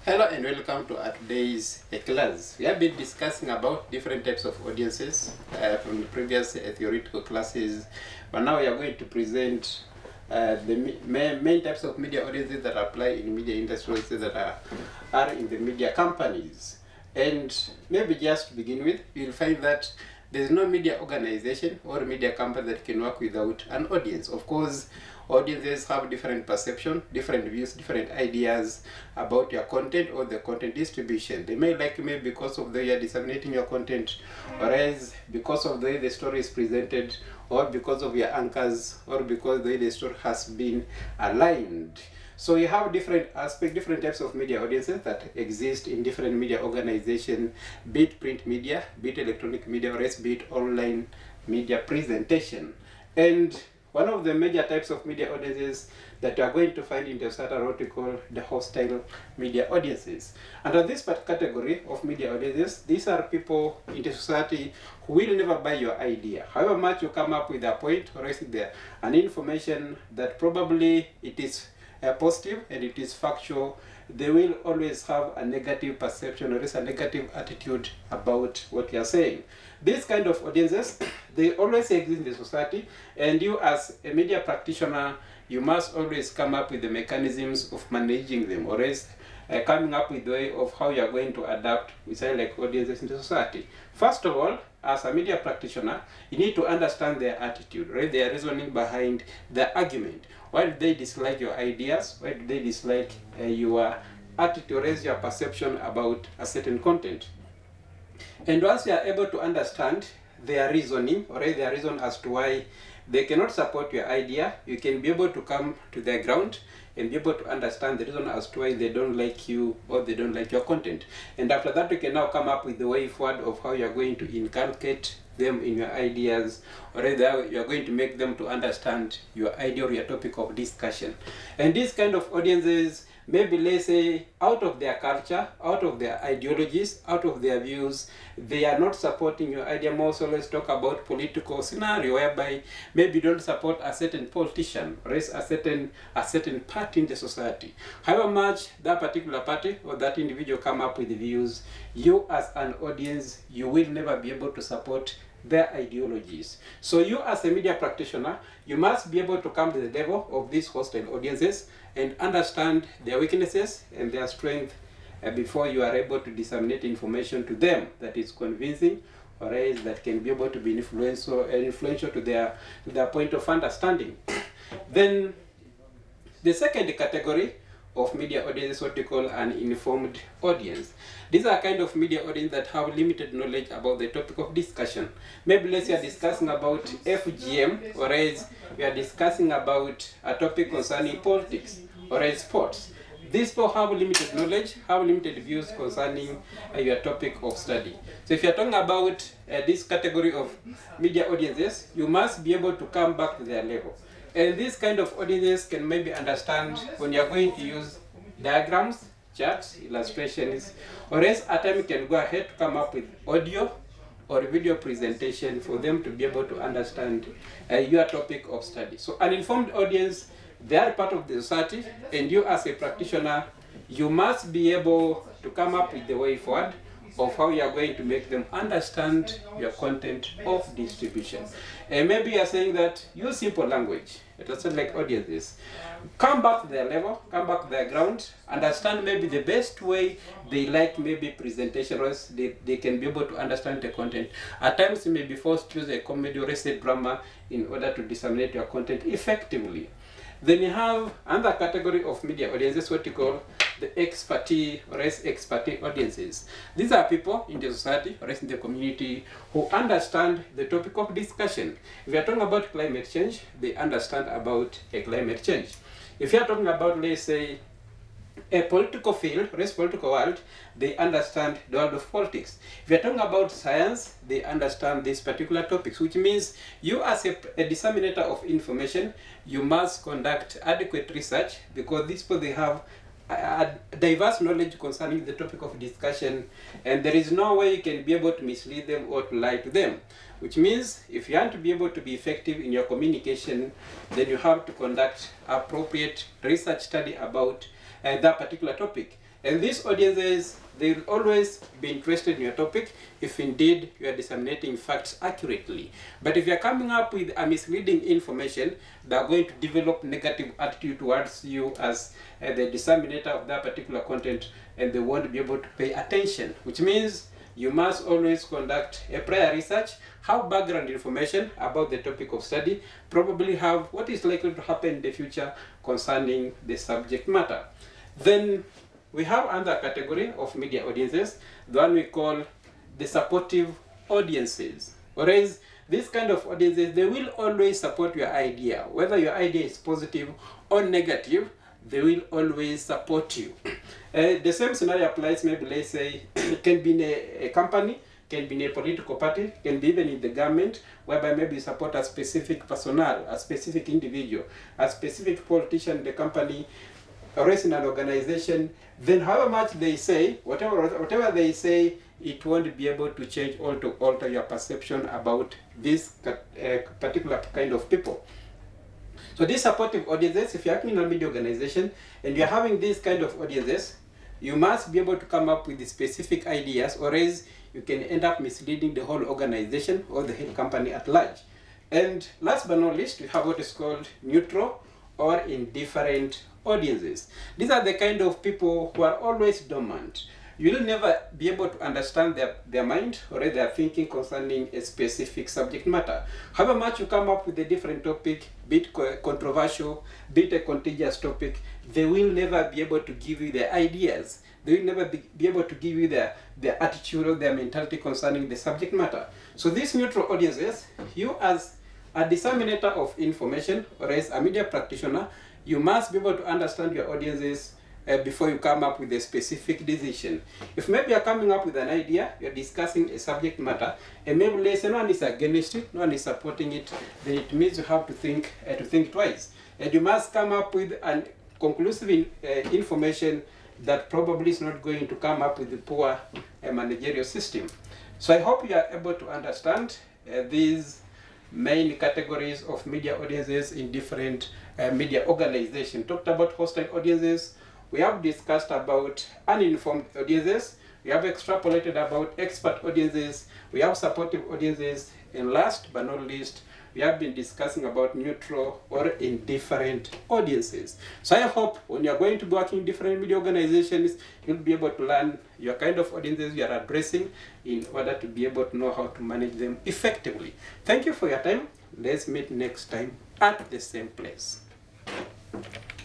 Hello and welcome to our today's class. We have been discussing about different types of audiences from the previous theoretical classes, but now we are going to present the main types of media audiences that apply in media industries that are in the media companies. And maybe just to begin with, you'll find that there's no media organization or media company that can work without an audience. Of course, audiences have different perception, different views, different ideas about your content or the content distribution. They may like you maybe because of the way you're disseminating your content, or else because of the way the story is presented, or because of your anchors, or because the way the story has been aligned. So you have different aspects, different types of media audiences that exist in different media organizations, be it print media, be it electronic media, or else be it online media presentation. And one of the major types of media audiences that you are going to find in the starter what we call the hostile media audiences. Under this category of media audiences, these are people in the society who will never buy your idea. However much you come up with a point or else there an information that probably it is positive and it is factual, they will always have a negative perception or else a negative attitude about what you are saying. These kind of audiences, they always exist in the society, and you as a media practitioner, you must always come up with the mechanisms of managing them, or else coming up with the way of how you are going to adapt with like audiences in the society. First of all, as a media practitioner, you need to understand their attitude, right? Their reasoning behind the argument. Why do they dislike your ideas? Why do they dislike your attitude, or your perception about a certain content? And once you are able to understand their reasoning, or their reason as to why they cannot support your idea, you can be able to come to their ground and be able to understand the reason as to why they don't like you or they don't like your content. And after that, you can now come up with the way forward of how you're going to inculcate them in your ideas, or rather you're going to make them to understand your idea or your topic of discussion. And these kind of audiences, maybe let's say out of their culture, out of their ideologies, out of their views, they are not supporting your idea. Most always talk about political scenario whereby maybe you don't support a certain politician or a certain party in the society. However much that particular party or that individual come up with views, you as an audience, you will never be able to support their ideologies. So you as a media practitioner, you must be able to come to the level of these hostile audiences and understand their weaknesses and their strength before you are able to disseminate information to them that is convincing, or else that can be able to be influential to their point of understanding. Then the second category of media audience is what we call an informed audience. These are kind of media audience that have limited knowledge about the topic of discussion. Maybe let's say we are discussing about FGM, or else we are discussing about a topic concerning politics or else sports. These people have limited knowledge, have limited views concerning your topic of study. So if you're talking about this category of media audiences, you must be able to come back to their level. And this kind of audiences can maybe understand when you're going to use diagrams, charts, illustrations, or else at time you can go ahead to come up with audio or video presentation for them to be able to understand your topic of study. So an informed audience, they are part of the society, and you as a practitioner, you must be able to come up with the way forward of how you are going to make them understand your content of distribution. And maybe you are saying that use simple language. It doesn't like audiences. Come back to their level, come back to their ground, understand maybe the best way they like maybe presentation, or else they can be able to understand the content. At times you may be forced to use a comedy or a drama in order to disseminate your content effectively. Then you have another category of media audiences, what you call the expertise or expert audiences. These are people in the society or in the community who understand the topic of discussion. If you are talking about climate change, they understand about a climate change. If you are talking about, let's say, a political field, or a political world, they understand the world of politics. If you're talking about science, they understand these particular topics, which means you as a disseminator of information, you must conduct adequate research, because these people, they have a diverse knowledge concerning the topic of discussion, and there is no way you can be able to mislead them or to lie to them. Which means if you want to be able to be effective in your communication, then you have to conduct appropriate research study about that particular topic. And these audiences, they will always be interested in your topic if indeed you are disseminating facts accurately. But if you are coming up with a misleading information, they are going to develop negative attitude towards you as the disseminator of that particular content, and they won't be able to pay attention, which means you must always conduct a prior research, have background information about the topic of study, probably have what is likely to happen in the future concerning the subject matter. Then we have another category of media audiences, the one we call the supportive audiences. Whereas this kind of audiences, they will always support your idea. Whether your idea is positive or negative, they will always support you. The same scenario applies, maybe let's say, it can be in a company, can be in a political party, can be even in the government, whereby maybe you support a specific personnel, a specific individual, a specific politician in the company, or else in an organization. Then however much they say, whatever they say, it won't be able to change or to alter your perception about this particular kind of people. So these supportive audiences, if you're acting in a media organization and you're having these kind of audiences, you must be able to come up with the specific ideas, or else you can end up misleading the whole organization or the head company at large. And last but not least, we have what is called neutral or indifferent audiences. These are the kind of people who are always dormant. You will never be able to understand their mind or their thinking concerning a specific subject matter. However much you come up with a different topic, be it controversial, be it a contagious topic, they will never be able to give you their ideas. They will never be able to give you their attitude or their mentality concerning the subject matter. So these neutral audiences, you as a disseminator of information or as a media practitioner, you must be able to understand your audiences before you come up with a specific decision. If maybe you're coming up with an idea, you're discussing a subject matter, and maybe let's say no one is against it, no one is supporting it, then it means you have to think twice. And you must come up with an conclusive information that probably is not going to come up with a poor managerial system. So I hope you are able to understand these main categories of media audiences in different media organizations. Talked about hostile audiences, we have discussed about uninformed audiences, we have extrapolated about expert audiences, we have supportive audiences, and last but not least, we have been discussing about neutral or indifferent audiences. So I hope when you're going to be working in different media organizations, you'll be able to learn your kind of audiences you are addressing in order to be able to know how to manage them effectively. Thank you for your time. Let's meet next time at the same place.